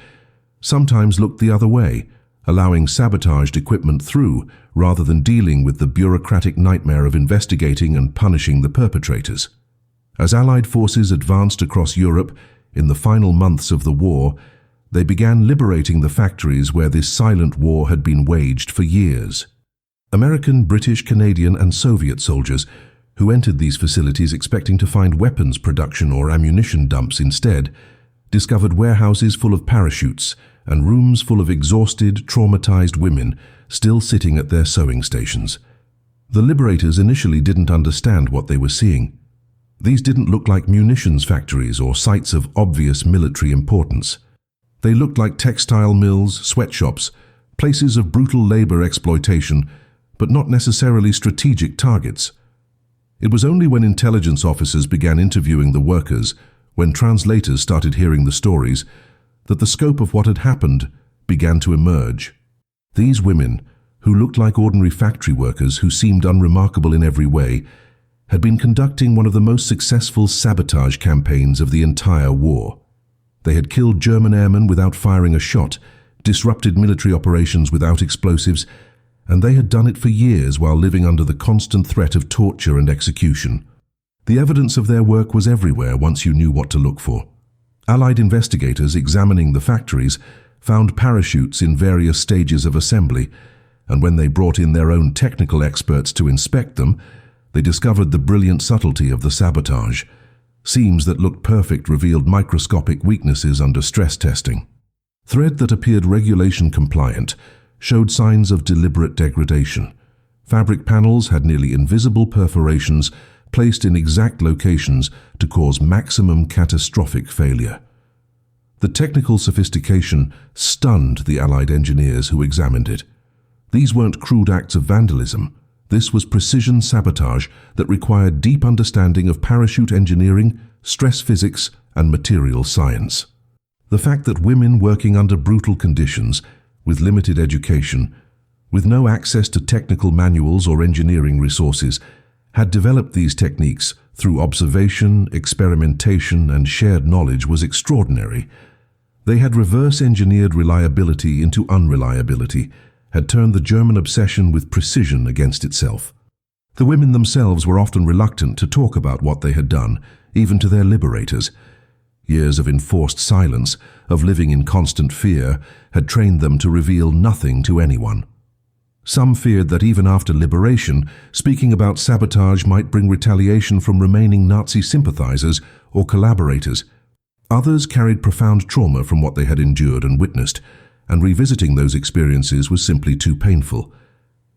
sometimes looked the other way, allowing sabotaged equipment through rather than dealing with the bureaucratic nightmare of investigating and punishing the perpetrators. As Allied forces advanced across Europe in the final months of the war, they began liberating the factories where this silent war had been waged for years. American, British, Canadian, and Soviet soldiers who entered these facilities expecting to find weapons production or ammunition dumps instead, discovered warehouses full of parachutes and rooms full of exhausted, traumatized women still sitting at their sewing stations. The liberators initially didn't understand what they were seeing. These didn't look like munitions factories or sites of obvious military importance. They looked like textile mills, sweatshops, places of brutal labor exploitation, but not necessarily strategic targets. It was only when intelligence officers began interviewing the workers, when translators started hearing the stories, that the scope of what had happened began to emerge. These women, who looked like ordinary factory workers who seemed unremarkable in every way, had been conducting one of the most successful sabotage campaigns of the entire war. They had killed German airmen without firing a shot, disrupted military operations without explosives, and they had done it for years while living under the constant threat of torture and execution. The evidence of their work was everywhere once you knew what to look for. Allied investigators examining the factories found parachutes in various stages of assembly, and when they brought in their own technical experts to inspect them, they discovered the brilliant subtlety of the sabotage. Seams that looked perfect revealed microscopic weaknesses under stress testing. Thread that appeared regulation compliant showed signs of deliberate degradation. Fabric panels had nearly invisible perforations placed in exact locations to cause maximum catastrophic failure. The technical sophistication stunned the Allied engineers who examined it. These weren't crude acts of vandalism. This was precision sabotage that required deep understanding of parachute engineering, stress physics, and material science. The fact that women working under brutal conditions, with limited education, with no access to technical manuals or engineering resources, had developed these techniques through observation, experimentation, and shared knowledge was extraordinary. They had reverse-engineered reliability into unreliability, had turned the German obsession with precision against itself. The women themselves were often reluctant to talk about what they had done, even to their liberators. Years of enforced silence, of living in constant fear, had trained them to reveal nothing to anyone. Some feared that even after liberation, speaking about sabotage might bring retaliation from remaining Nazi sympathizers or collaborators. Others carried profound trauma from what they had endured and witnessed, and revisiting those experiences was simply too painful.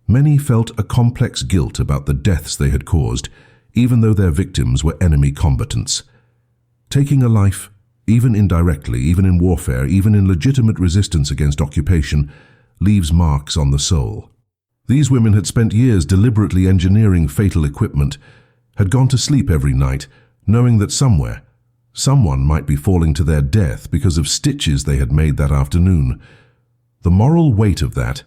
Many felt a complex guilt about the deaths they had caused, even though their victims were enemy combatants. Taking a life, even indirectly, even in warfare, even in legitimate resistance against occupation, leaves marks on the soul. These women had spent years deliberately engineering fatal equipment, had gone to sleep every night, knowing that somewhere, someone might be falling to their death because of stitches they had made that afternoon. The moral weight of that,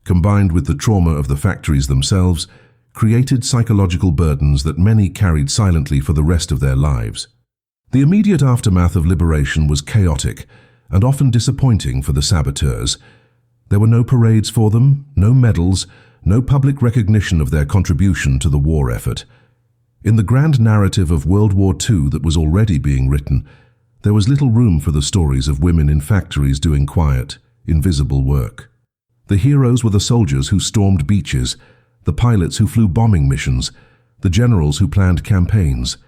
combined with the trauma of the factories themselves, created psychological burdens that many carried silently for the rest of their lives. The immediate aftermath of liberation was chaotic and often disappointing for the saboteurs. There were no parades for them, no medals, no public recognition of their contribution to the war effort. In the grand narrative of World War II that was already being written, there was little room for the stories of women in factories doing quiet, invisible work. The heroes were the soldiers who stormed beaches, the pilots who flew bombing missions, the generals who planned campaigns.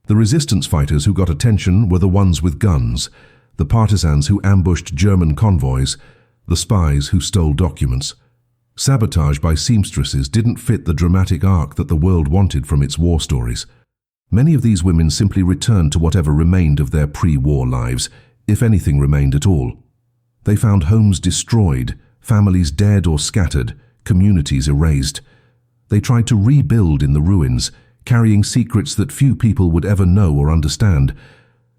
The resistance fighters who got attention were the ones with guns, the partisans who ambushed German convoys, the spies who stole documents. Sabotage by seamstresses didn't fit the dramatic arc that the world wanted from its war stories. Many of these women simply returned to whatever remained of their pre-war lives, if anything remained at all. They found homes destroyed, families dead or scattered, communities erased. They tried to rebuild in the ruins, carrying secrets that few people would ever know or understand.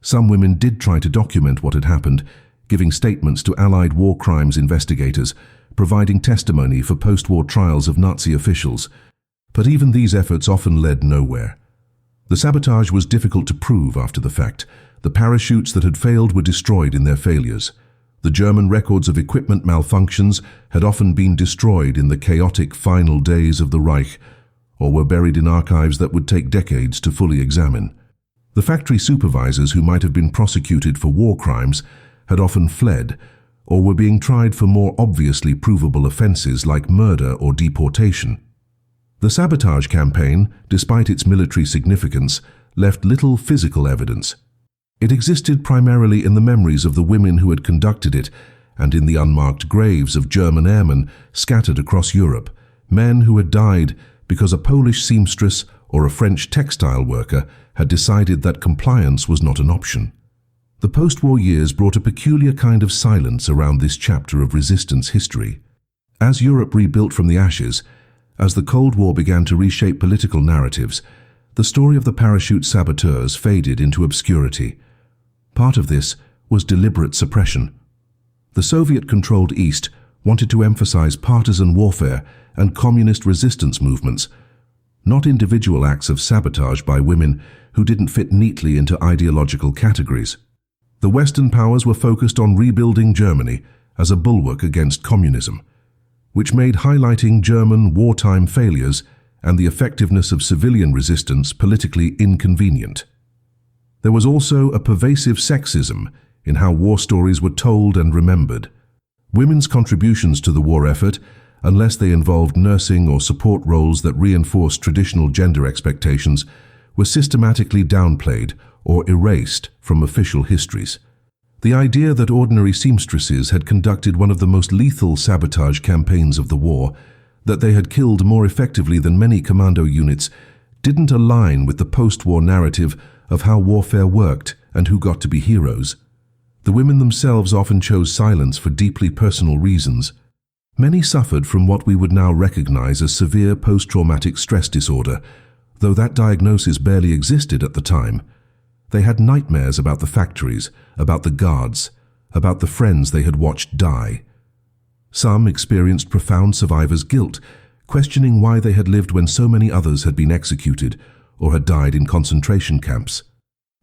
Some women did try to document what had happened, giving statements to Allied war crimes investigators, providing testimony for post-war trials of Nazi officials. But even these efforts often led nowhere. The sabotage was difficult to prove after the fact. The parachutes that had failed were destroyed in their failures. The German records of equipment malfunctions had often been destroyed in the chaotic final days of the Reich, or were buried in archives that would take decades to fully examine. The factory supervisors who might have been prosecuted for war crimes had often fled, or were being tried for more obviously provable offenses like murder or deportation. The sabotage campaign, despite its military significance, left little physical evidence. It existed primarily in the memories of the women who had conducted it and in the unmarked graves of German airmen scattered across Europe, men who had died because a Polish seamstress or a French textile worker had decided that compliance was not an option. The post-war years brought a peculiar kind of silence around this chapter of resistance history. As Europe rebuilt from the ashes, as the Cold War began to reshape political narratives, the story of the parachute saboteurs faded into obscurity. Part of this was deliberate suppression. The Soviet-controlled East wanted to emphasize partisan warfare and communist resistance movements, not individual acts of sabotage by women who didn't fit neatly into ideological categories. The Western powers were focused on rebuilding Germany as a bulwark against communism, which made highlighting German wartime failures and the effectiveness of civilian resistance politically inconvenient. There was also a pervasive sexism in how war stories were told and remembered. Women's contributions to the war effort, unless they involved nursing or support roles that reinforced traditional gender expectations, were systematically downplayed or erased from official histories. The idea that ordinary seamstresses had conducted one of the most lethal sabotage campaigns of the war, that they had killed more effectively than many commando units, didn't align with the post-war narrative of how warfare worked and who got to be heroes. The women themselves often chose silence for deeply personal reasons. Many suffered from what we would now recognize as severe post-traumatic stress disorder, though that diagnosis barely existed at the time. They had nightmares about the factories, about the guards, about the friends they had watched die. Some experienced profound survivor's guilt, questioning why they had lived when so many others had been executed or had died in concentration camps.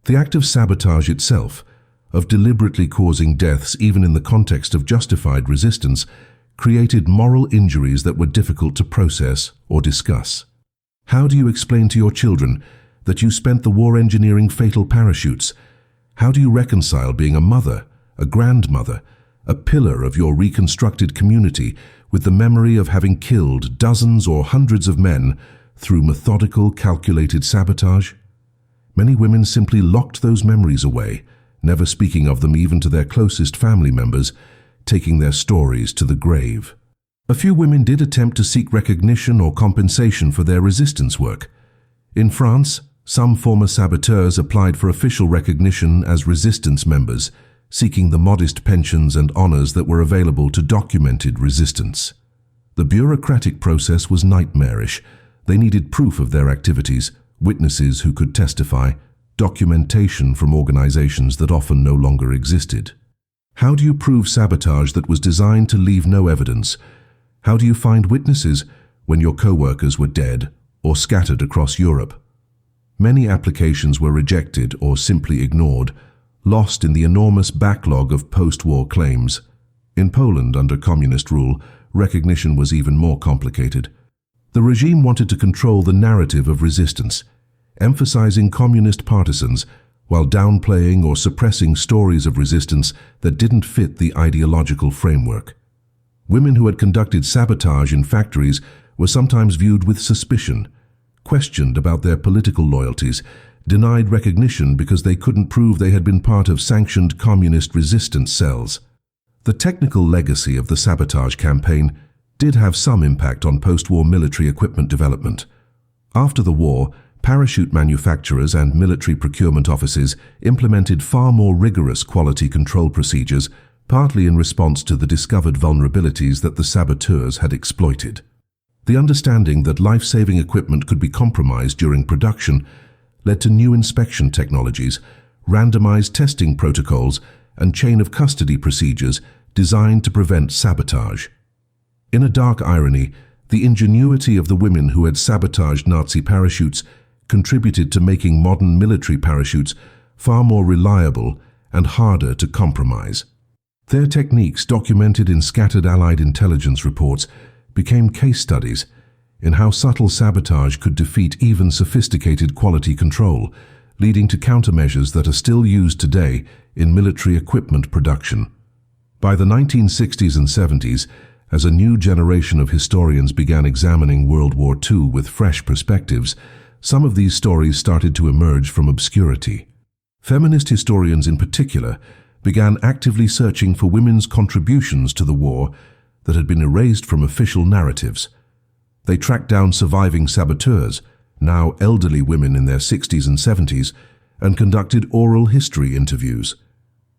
The act of sabotage itself, of deliberately causing deaths even in the context of justified resistance, created moral injuries that were difficult to process or discuss. How do you explain to your children that you spent the war engineering fatal parachutes? How do you reconcile being a mother, a grandmother, a pillar of your reconstructed community with the memory of having killed dozens or hundreds of men through methodical, calculated sabotage? Many women simply locked those memories away, never speaking of them even to their closest family members, taking their stories to the grave. A few women did attempt to seek recognition or compensation for their resistance work. In France, some former saboteurs applied for official recognition as resistance members, seeking the modest pensions and honors that were available to documented resistance. The bureaucratic process was nightmarish. They needed proof of their activities, witnesses who could testify, documentation from organizations that often no longer existed. How do you prove sabotage that was designed to leave no evidence? How do you find witnesses when your co-workers were dead or scattered across Europe? Many applications were rejected or simply ignored, lost in the enormous backlog of post-war claims. In Poland, under communist rule, recognition was even more complicated. The regime wanted to control the narrative of resistance, emphasizing communist partisans while downplaying or suppressing stories of resistance that didn't fit the ideological framework. Women who had conducted sabotage in factories were sometimes viewed with suspicion, questioned about their political loyalties, denied recognition because they couldn't prove they had been part of sanctioned communist resistance cells. The technical legacy of the sabotage campaign did have some impact on post-war military equipment development. After the war, parachute manufacturers and military procurement offices implemented far more rigorous quality control procedures, partly in response to the discovered vulnerabilities that the saboteurs had exploited. The understanding that life-saving equipment could be compromised during production led to new inspection technologies, randomized testing protocols, and chain-of-custody procedures designed to prevent sabotage. In a dark irony, the ingenuity of the women who had sabotaged Nazi parachutes contributed to making modern military parachutes far more reliable and harder to compromise. Their techniques, documented in scattered Allied intelligence reports, became case studies in how subtle sabotage could defeat even sophisticated quality control, leading to countermeasures that are still used today in military equipment production. By the 1960s and 70s, as a new generation of historians began examining World War II with fresh perspectives, some of these stories started to emerge from obscurity. Feminist historians in particular began actively searching for women's contributions to the war that had been erased from official narratives. They tracked down surviving saboteurs, now elderly women in their 60s and 70s, and conducted oral history interviews.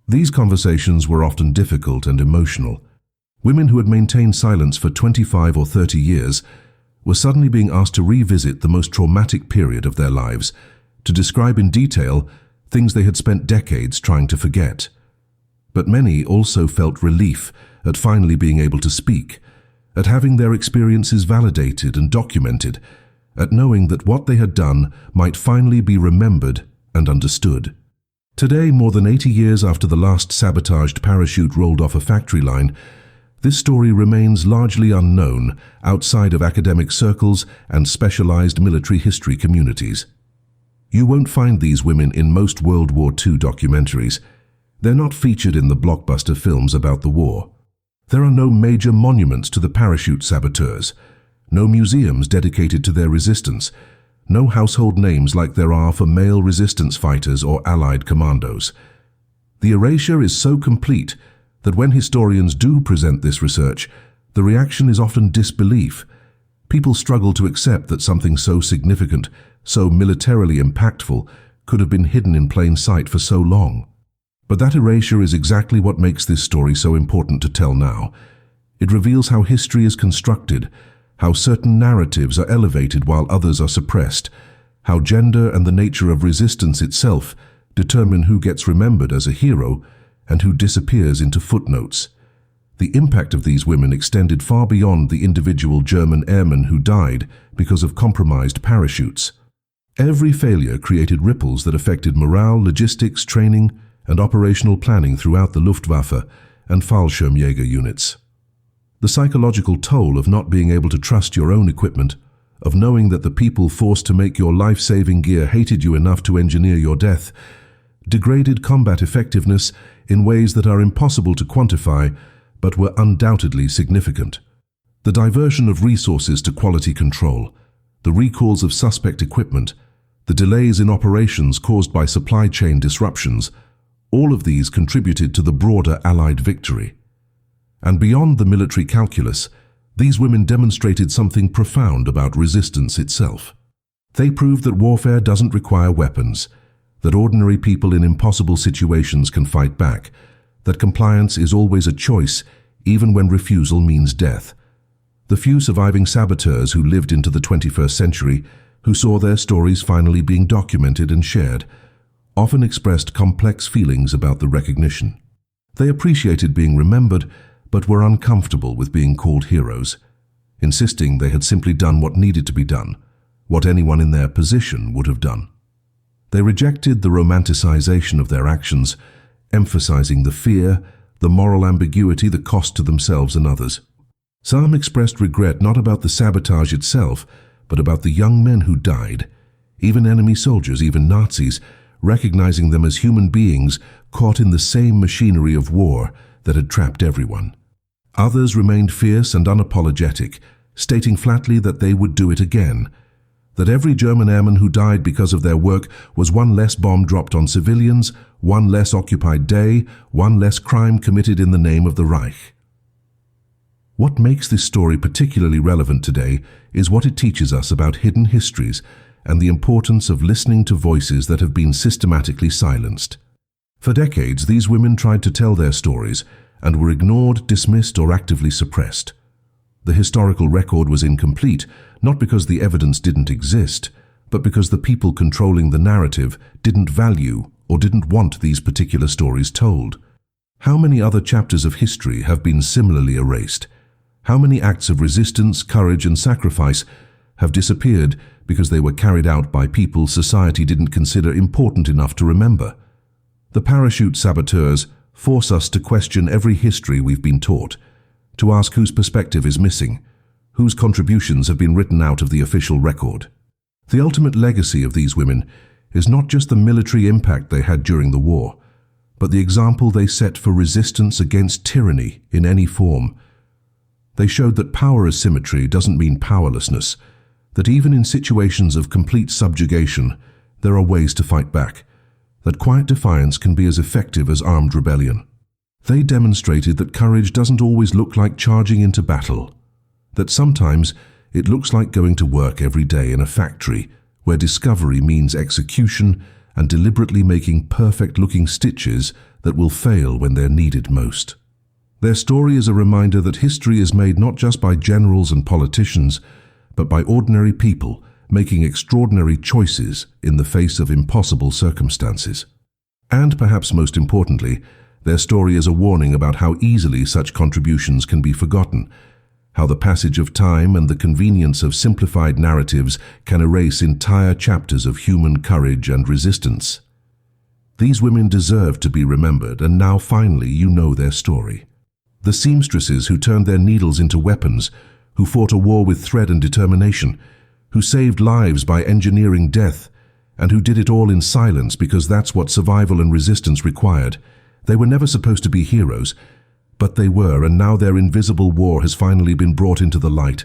These conversations were often difficult and emotional. Women who had maintained silence for 25 or 30 years were suddenly being asked to revisit the most traumatic period of their lives, to describe in detail things they had spent decades trying to forget. But many also felt relief at finally being able to speak, at having their experiences validated and documented, at knowing that what they had done might finally be remembered and understood. Today, more than 80 years after the last sabotaged parachute rolled off a factory line, this story remains largely unknown outside of academic circles and specialized military history communities. You won't find these women in most World War II documentaries. They're not featured in the blockbuster films about the war. There are no major monuments to the parachute saboteurs, no museums dedicated to their resistance, no household names like there are for male resistance fighters or Allied commandos. The erasure is so complete that when historians do present this research, the reaction is often disbelief. People struggle to accept that something so significant, so militarily impactful, could have been hidden in plain sight for so long. But that erasure is exactly what makes this story so important to tell now. It reveals how history is constructed, how certain narratives are elevated while others are suppressed, how gender and the nature of resistance itself determine who gets remembered as a hero and who disappears into footnotes. The impact of these women extended far beyond the individual German airmen who died because of compromised parachutes. Every failure created ripples that affected morale, logistics, training, and operational planning throughout the Luftwaffe and Fallschirmjäger units. The psychological toll of not being able to trust your own equipment, of knowing that the people forced to make your life-saving gear hated you enough to engineer your death, degraded combat effectiveness in ways that are impossible to quantify but were undoubtedly significant. The diversion of resources to quality control, the recalls of suspect equipment, the delays in operations caused by supply chain disruptions, all of these contributed to the broader Allied victory. And beyond the military calculus, these women demonstrated something profound about resistance itself. They proved that warfare doesn't require weapons, that ordinary people in impossible situations can fight back, that compliance is always a choice, even when refusal means death. The few surviving saboteurs who lived into the 21st century, who saw their stories finally being documented and shared, often expressed complex feelings about the recognition. They appreciated being remembered, but were uncomfortable with being called heroes, insisting they had simply done what needed to be done, what anyone in their position would have done. They rejected the romanticization of their actions, emphasizing the fear, the moral ambiguity, the cost to themselves and others. Some expressed regret not about the sabotage itself, but about the young men who died, even enemy soldiers, even Nazis, recognizing them as human beings caught in the same machinery of war that had trapped everyone. Others remained fierce and unapologetic, stating flatly that they would do it again, that every German airman who died because of their work was one less bomb dropped on civilians, one less occupied day, one less crime committed in the name of the Reich. What makes this story particularly relevant today is what it teaches us about hidden histories and the importance of listening to voices that have been systematically silenced. For decades, these women tried to tell their stories and were ignored, dismissed, or actively suppressed. The historical record was incomplete, not because the evidence didn't exist, but because the people controlling the narrative didn't value or didn't want these particular stories told. How many other chapters of history have been similarly erased? How many acts of resistance, courage, and sacrifice have disappeared because they were carried out by people society didn't consider important enough to remember. The parachute saboteurs force us to question every history we've been taught, to ask whose perspective is missing, whose contributions have been written out of the official record. The ultimate legacy of these women is not just the military impact they had during the war, but the example they set for resistance against tyranny in any form. They showed that power asymmetry doesn't mean powerlessness, that even in situations of complete subjugation, there are ways to fight back, that quiet defiance can be as effective as armed rebellion. They demonstrated that courage doesn't always look like charging into battle, that sometimes it looks like going to work every day in a factory where discovery means execution and deliberately making perfect-looking stitches that will fail when they're needed most. Their story is a reminder that history is made not just by generals and politicians, but by ordinary people making extraordinary choices in the face of impossible circumstances. And perhaps most importantly, their story is a warning about how easily such contributions can be forgotten, how the passage of time and the convenience of simplified narratives can erase entire chapters of human courage and resistance. These women deserve to be remembered, and now finally you know their story. The seamstresses who turned their needles into weapons, who fought a war with thread and determination, who saved lives by engineering death, and who did it all in silence because that's what survival and resistance required. They were never supposed to be heroes, but they were, and now their invisible war has finally been brought into the light.